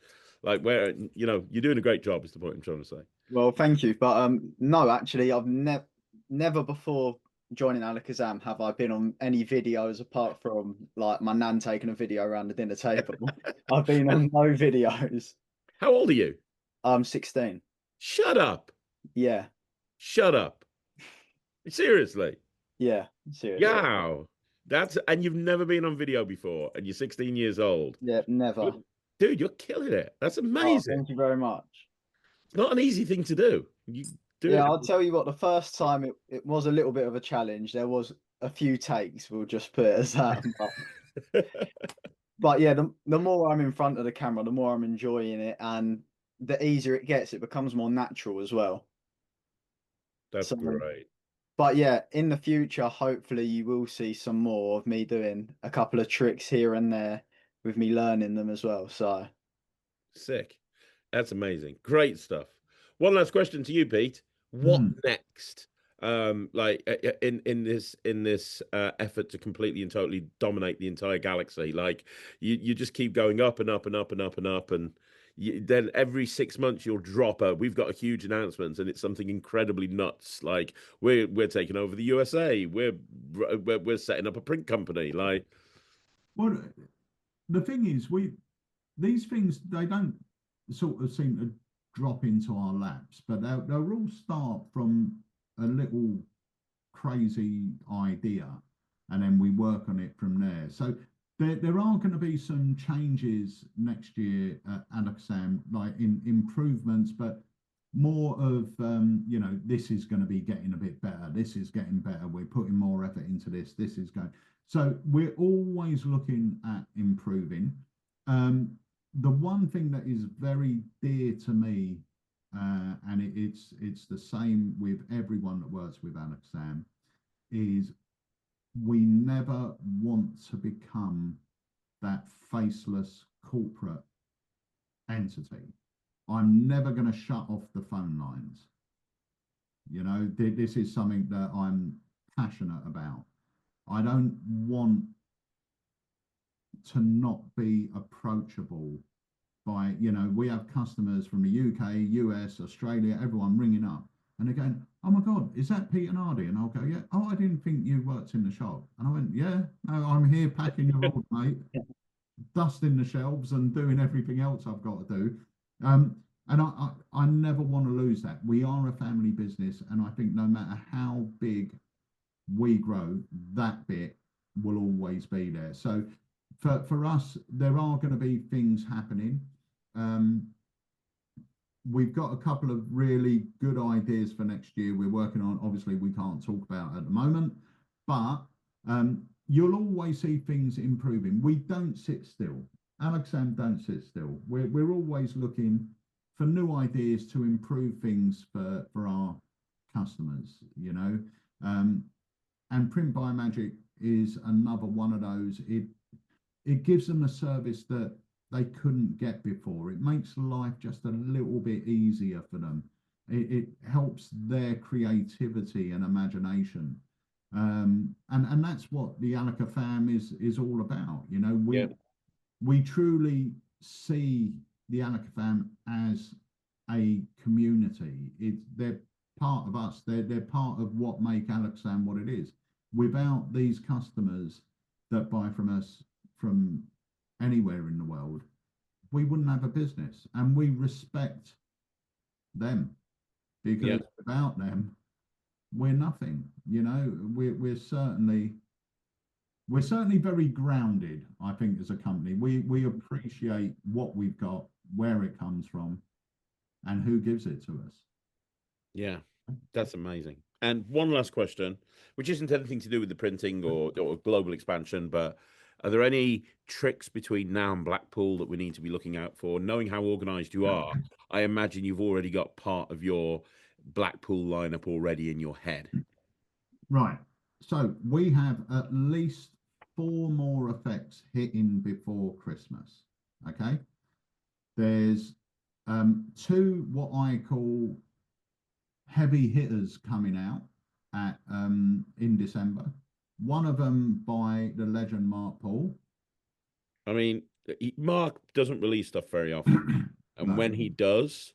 Like where, you know, you're doing a great job is the point I'm trying to say. well, thank you. But no, actually, I've never before joining Alakazam have I been on any videos apart from like my nan taking a video around the dinner table. I've been on no videos. How old are you? I'm 16. Shut up. Yeah, Shut up. Seriously. yeah, seriously. Wow. And you've never been on video before and you're 16 years old. Yeah, never. Dude, you're killing it. That's Oh, amazing. thank you very much. It's not an easy thing to do. You do Yeah, it. I'll tell you what, the first time it was a little bit of a challenge. There was a few takes, we'll just put it as that. But yeah, the more I'm in front of the camera, the more I'm enjoying it, and the easier it gets, it becomes more natural as well. That's So, great. but yeah, in the future, hopefully you will see some more of me doing a couple of tricks here and there with me learning them as well. So Sick. That's amazing. Great stuff. One last question to you, Pete. What Hmm. next? Like in this effort to completely and totally dominate the entire galaxy, like you just keep going up and up and up and up and up, and then every 6 months you'll drop a. We've got a huge announcement, and it's something incredibly nuts. Like we're taking over the USA. We're setting up a print company. Like, Well, the thing is, these things, they don't sort of seem to drop into our laps, but they'll all start from a little crazy idea, and then we work on it from there. So there are going to be some changes next year at Alakazam, like in improvements, but more of you know, this is going to be getting a bit better. This is getting better. We're putting more effort into this. This is going. So we're always looking at improving. The one thing that is very dear to me, and it's the same with everyone that works with Alakazam, is we never want to become that faceless corporate entity. I'm never going to shut off the phone lines. You know, this is something that I'm passionate about. I don't want to not be approachable by, you know, we have customers from the UK, US, Australia, everyone ringing up and they're going, oh my God, is that Peter Nardi? And I'll go, yeah. Oh, I didn't think you worked in the shop. And I went, yeah, no, I'm here packing your order, mate, dusting the shelves and doing everything else I've got to do. And I never want to lose that. We are a family business, and I think no matter how big we grow, that bit will always be there. So for us, there are going to be things happening. We've got a couple of really good ideas for next year we're working on. Obviously, we can't talk about at the moment, but you'll always see things improving. We don't sit still. Alakazam don't sit still. We're always looking for new ideas to improve things for our customers, you know. And PrintByMagic is another one of those. It gives them a service that they couldn't get before. It makes life just a little bit easier for them. It helps their creativity and imagination. And that's what the Alaka fam is all about. You know, we truly see the Alaka fam as a community. They're part of us. They're part of what make Alakazam what it is. Without these customers that buy from us from anywhere in the world, we wouldn't have a business. And we respect them, because without them, we're nothing. You know, we're certainly very grounded, I think, as a company. We appreciate what we've got, where it comes from, and who gives it to us. Yeah, that's amazing. And one last question, which isn't anything to do with the printing or global expansion, but are there any tricks between now and Blackpool that we need to be looking out for? Knowing how organized you are, I imagine you've already got part of your Blackpool lineup already in your head. Right. So we have at least 4 more effects hitting before Christmas. Okay. There's 2 what I call heavy hitters coming out at in December. One of them by the legend Mark Paul. I mean, Mark doesn't release stuff very often, and No. when he does,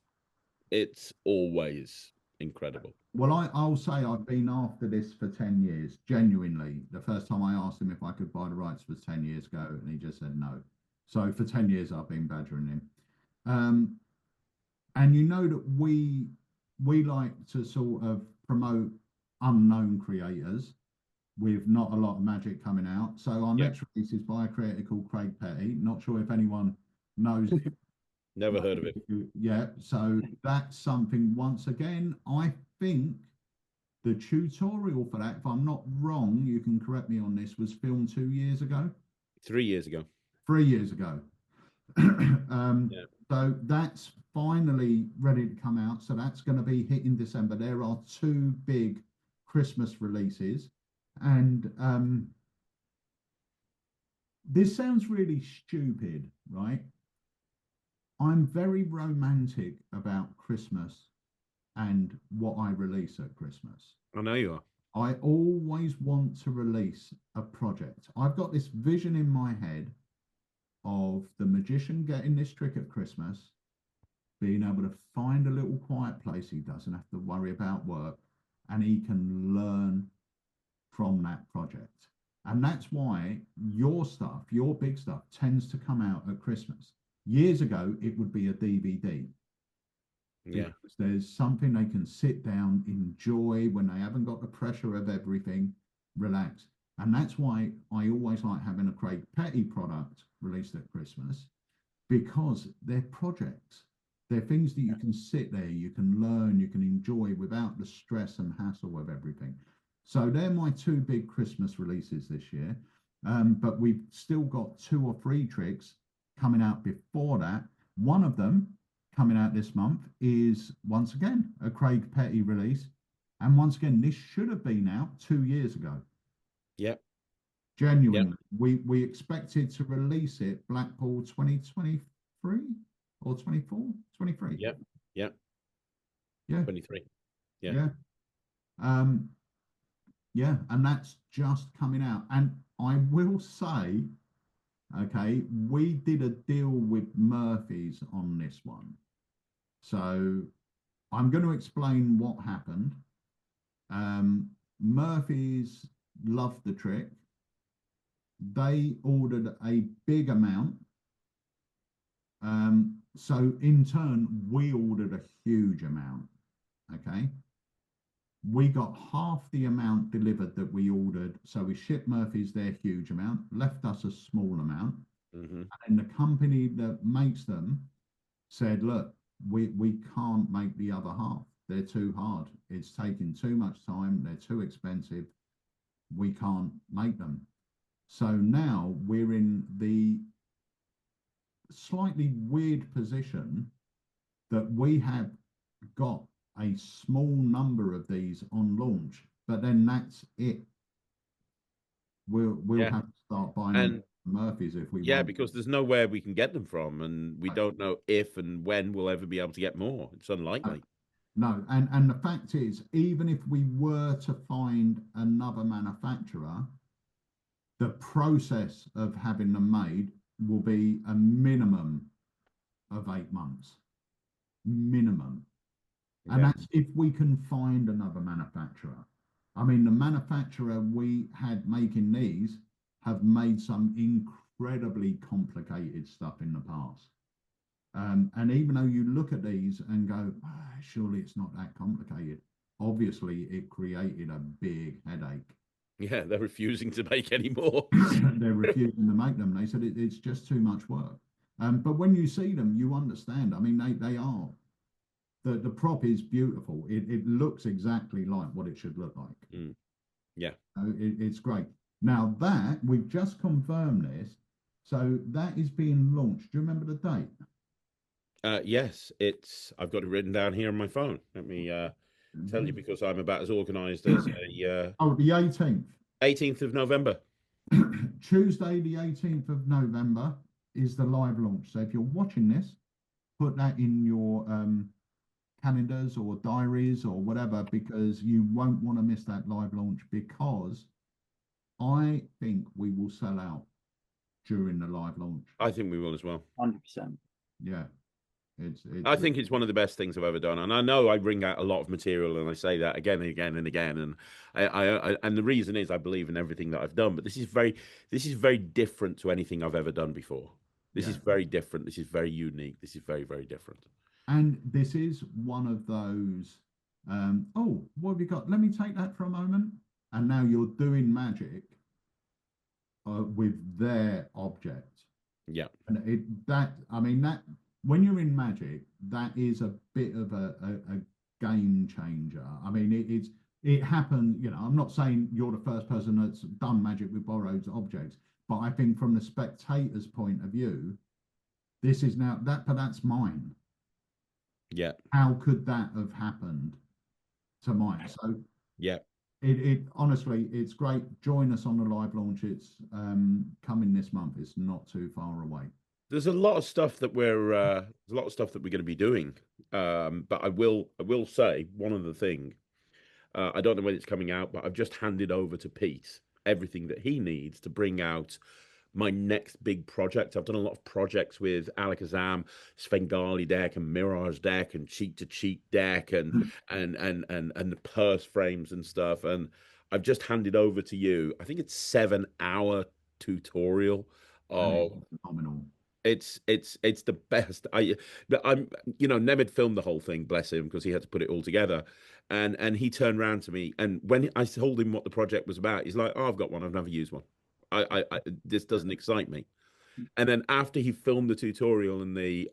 it's always incredible. Well, I'll say I've been after this for 10 years, genuinely. The first time I asked him if I could buy the rights was 10 years ago, and he just said no. So for 10 years, I've been badgering him. And you know that we like to sort of promote unknown creators with not a lot of magic coming out. So our next release is by a creator called Craig Petty. Not sure if anyone knows him. Never heard of it. Yeah, so that's something. Once again, I think the tutorial for that, if I'm not wrong, you can correct me on this, was filmed 2 years ago. 3 years ago. 3 years ago. So that's finally ready to come out. So that's going to be hitting December. There are 2 big Christmas releases. And this sounds really stupid, right? I'm very romantic about Christmas and what I release at Christmas. I know you are. I always want to release a project. I've got this vision in my head of the magician getting this trick at Christmas, being able to find a little quiet place. He doesn't have to worry about work, and he can learn from that project. And that's why your stuff, your big stuff, tends to come out at Christmas. Years ago, it would be a DVD. Yeah. Because there's something they can sit down, enjoy when they haven't got the pressure of everything, relax. And that's why I always like having a Craig Petty product released at Christmas, because they're projects. They're things that you can sit there, you can learn, you can enjoy without the stress and hassle of everything. So they're my 2 big Christmas releases this year. But we've still got 2 or 3 tricks coming out before that. One of them coming out this month is, once again, a Craig Petty release. And once again, this should have been out 2 years ago. Yep. Genuinely. Yep. We expected to release it Blackpool 2023 or 24? 23. Yep. Yep. Yeah. 23. Yeah. Yeah. Yeah, and that's just coming out. And I will say, okay, we did a deal with Murphy's on this one. So I'm going to explain what happened. Murphy's loved the trick. They ordered a big amount. So in turn, we ordered a huge amount. Okay. We got half the amount delivered that we ordered. So we shipped Murphy's their huge amount, left us a small amount. Mm-hmm. And the company that makes them said, look, we can't make the other half. They're too hard. It's taking too much time. They're too expensive. We can't make them. So now we're in the slightly weird position that we have got a small number of these on launch, but then that's it. We'll have to start buying Murphy's if we want. Because there's nowhere we can get them from, and we don't know if and when we'll ever be able to get more. It's unlikely. No, and the fact is, even if we were to find another manufacturer, the process of having them made will be a minimum of 8 months. Minimum. And that's if we can find another manufacturer. I mean, the manufacturer we had making these have made some incredibly complicated stuff in the past. And even though you look at these and go, surely it's not that complicated, obviously it created a big headache. Yeah, they're refusing to make any more. They're refusing to make them. They said it's just too much work. But when you see them, you understand. I mean, they are. The prop is beautiful. It looks exactly like what it should look like. Yeah. It's great. Now that we've just confirmed this, so that is being launched. Do you remember the date? Yes, I've got it written down here on my phone. Let me tell you, because I'm about as organized as a Oh, the 18th. 18th of November. Tuesday, the 18th of November is the live launch. So if you're watching this, put that in your calendars or diaries or whatever, because you won't want to miss that live launch, because I think we will sell out during the live launch. I think we will as well. 100%. Yeah. I think it's one of the best things I've ever done, and I know I bring out a lot of material, and I say that again and again and again. And and the reason is I believe in everything that I've done, but this is very different to anything I've ever done before. This is very different. This is very unique. This is very, very different. And this is one of those. Oh, what have you got? Let me take that for a moment. And now you're doing magic with their object. Yeah, and I mean that. When you're in magic, that is a bit of a game changer. I mean, it happened, you know, I'm not saying you're the first person that's done magic with borrowed objects, but I think from the spectator's point of view, this is now but that's mine. Yeah. How could that have happened to mine? So yeah, it honestly, it's great. Join us on the live launch. It's coming this month. It's not too far away. There's a lot of stuff that we're going to be doing, but I will say one other thing. I don't know when it's coming out, but I've just handed over to Pete everything that he needs to bring out my next big project. I've done a lot of projects with Alakazam, Svengali deck, and Mirage deck, and cheat to cheat deck, and the purse frames and stuff. And I've just handed over to you, I think it's 7-hour tutorial of phenomenal. It's the best. I'm Nemeth filmed the whole thing, bless him, because he had to put it all together, and he turned around to me, and when I told him what the project was about, he's like, "Oh, I've got one. I've never used one. I this doesn't excite me." And then after he filmed the tutorial and the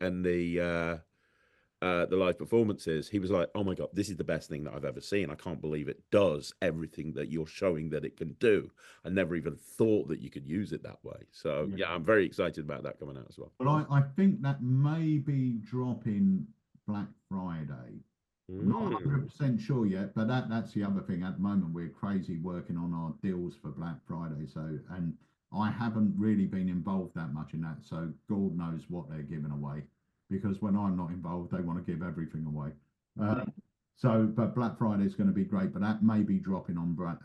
live performances, he was like, "Oh my God, this is the best thing that I've ever seen. I can't believe it does everything that you're showing that it can do. I never even thought that you could use it that way." So yeah, I'm very excited about that coming out as well. But I think that may be dropping Black Friday. I'm not 100% sure yet, but that's the other thing. At the moment, we're crazy working on our deals for Black Friday. So, and I haven't really been involved that much in that. So God knows what they're giving away, because when I'm not involved, they want to give everything away. But Black Friday is going to be great, but that may be dropping on Black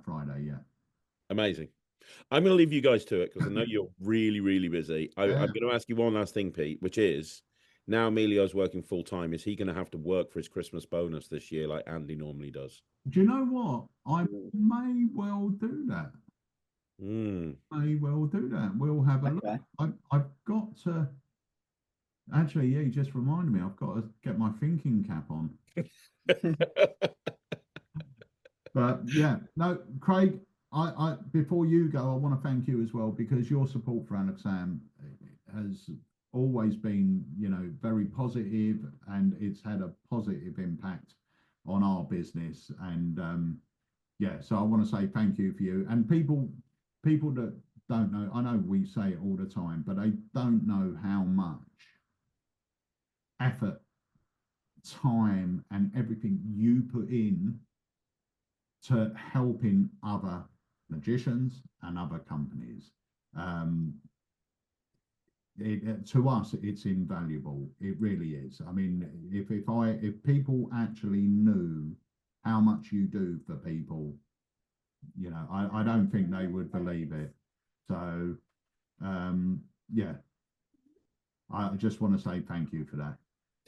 Friday. Yeah. Amazing. I'm going to leave you guys to it because I know you're really, really busy. I'm going to ask you one last thing, Pete, which is, now Emilio's working full time. Is he going to have to work for his Christmas bonus this year like Andy normally does? Do you know what? I may well do that. May well do that. We'll have a look. I've got to. Actually, yeah, you just reminded me. I've got to get my thinking cap on. But yeah, no, Craig. I before you go, I want to thank you as well, because your support for Alakazam has always been, very positive, and it's had a positive impact on our business. And so I want to say thank you for you. And people that don't know, I know we say it all the time, but they don't know how much effort, time, and everything you put in to helping other magicians and other companies. To us, it's invaluable. It really is. I mean, if people actually knew how much you do for people, I don't think they would believe it. So, I just want to say thank you for that.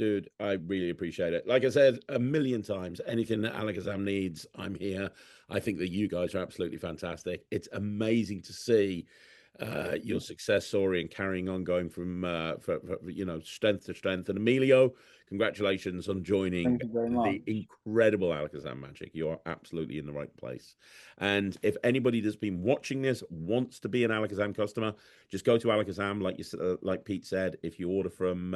Dude, I really appreciate it. Like I said a million times, anything that Alakazam needs, I'm here. I think that you guys are absolutely fantastic. It's amazing to see your success story and carrying on, going from you know, strength to strength. And Emilio, congratulations on joining Thank you very much. the incredible Alakazam Magic. You are absolutely in the right place. And if anybody that's been watching this wants to be an Alakazam customer, just go to Alakazam, like Pete said. If you order from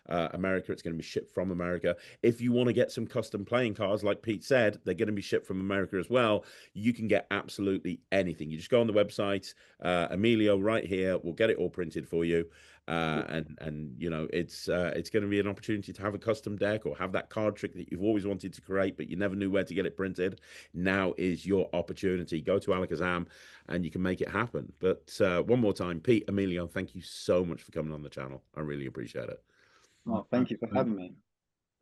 America, it's going to be shipped from America. If you want to get some custom playing cards, like Pete said, they're going to be shipped from America as well. You can get absolutely anything. You just go on the website, Emilio right here, we'll get it all printed for you. And you know, it's going to be an opportunity to have a custom deck or have that card trick that you've always wanted to create, but you never knew where to get it printed. Now is your opportunity. Go to Alakazam and you can make it happen. But one more time, Pete, Emilio, thank you so much for coming on the channel. I really appreciate it. Well, thank you for having me.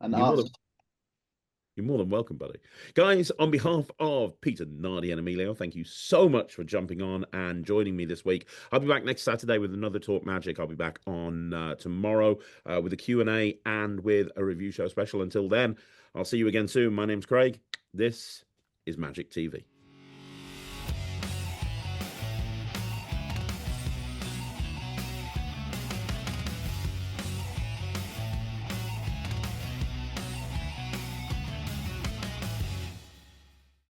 And You're more than welcome, buddy. Guys, on behalf of Peter, Nardi, and Emilio, thank you so much for jumping on and joining me this week. I'll be back next Saturday with another Talk Magic. I'll be back on tomorrow with a Q&A and with a review show special. Until then, I'll see you again soon. My name's Craig. This is Magic TV.